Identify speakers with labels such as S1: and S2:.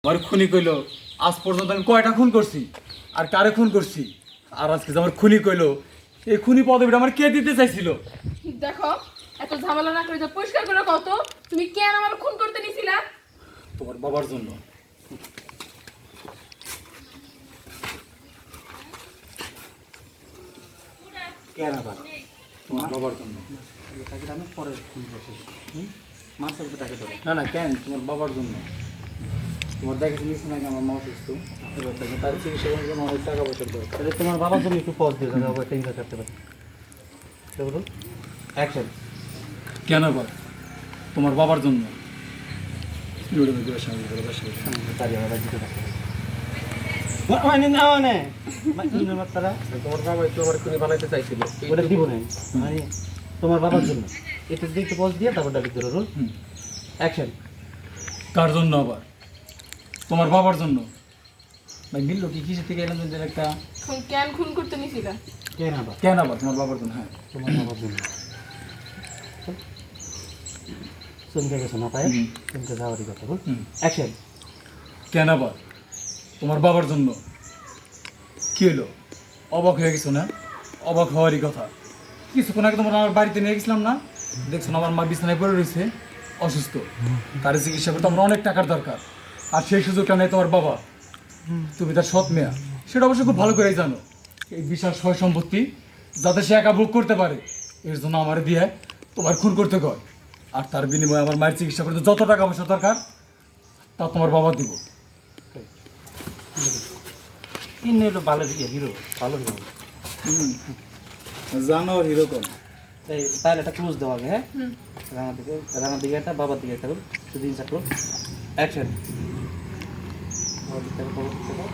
S1: আমার খুনি কইলো আজ পর্যন্ত আমি কয়টা খুন করছি আর কারে খুন করছি, আর আজকে যে আমার খুনি কইলো এই খুনি পদবিটা আমার কে দিতে চাইছিল?
S2: দেখো, এত ঝামেলা না করে যে পরিষ্কার করে কত তুমি কেন আমার খুন করতে নিছিলা?
S1: তোমার বাবার জন্য।
S3: কেন আবার
S1: তোমার বাবার জন্য।
S3: তাকে আমি পরে ফোন করছি। মাছের উপর তাকে ধরে
S1: না না কেন, তোমার বাবার জন্য। তোমার দেখে শুনেছি নাকি আমার মা অসুস্থ, তার চিকিৎসা করার জন্য অনেক টাকা পয়সার দরকার।
S3: তাহলে তোমার বাবার জন্য একটু পজ দিয়ে যাবে, টেনশন করতে পারি। বলুন অ্যাকশন।
S1: কেন আবার? তোমার বাবার জন্য।
S3: তোমার বাবা একটু আমার খুনি বানাইতে চাইছিল, ওটা দিব না মানে তোমার বাবার জন্য। এটা দিয়ে একটু পজ দিয়ে তারপর ডালি ধরো। অ্যাকশন।
S1: কার জন্য আবার? তোমার বাবার জন্য। ভাই মিললো কি কিসের থেকে এলাম যে একটা
S2: তুমি কেন খুন করতে নিছিলা?
S3: কেন আবার?
S1: কেন আবার তোমার বাবার জন্য? হ্যাঁ
S3: তোমার বাবার জন্য। শুনতে গেছো না পায়ে? শুনতে যাওয়ারই কথা। বল অ্যাকশন।
S1: কেন আবার? তোমার বাবার জন্য। কি হলো, অবাক হয়ে গেছো না? অবাক হওয়ারই কথা। কিছুক্ষণ আগে তোমার আমার বাড়িতে নিয়ে গেছিলাম না, দেখছো না আমার মা বিছানায় পড়ে রয়েছে অসুস্থ, তার চিকিৎসা করতে আমার অনেক টাকার দরকার, আর সেই সুযোগটা নেই তোমার বাবা। তুমি তার সৎ মেয়া, সেটা অবশ্য খুব ভালো করেই জানো। এই বিশাল সয় সম্পত্তি যাতে সে একা ভোগ করতে পারে, এর জন্য আমার দিয়ে তোমার খুন করতে কয়, আর তার বিনিময়ে আমার মায়ের চিকিৎসা করতে যত টাকা পয়সা দরকার তা তোমার বাবা দিব।
S3: কিনে এলো ভালো হিরো, ভালো হিরো।
S1: জানো হিরো কোন?
S3: এই তাহলে একটা ক্লোজ দেওয়া হবে। হ্যাঁ, রানার দিকে একটা, বাবার দিকে একটা, শুধু ইনসার্ট করো। অ্যাকশন। বাবার দিকে একটা, বাবার দিকে একটা।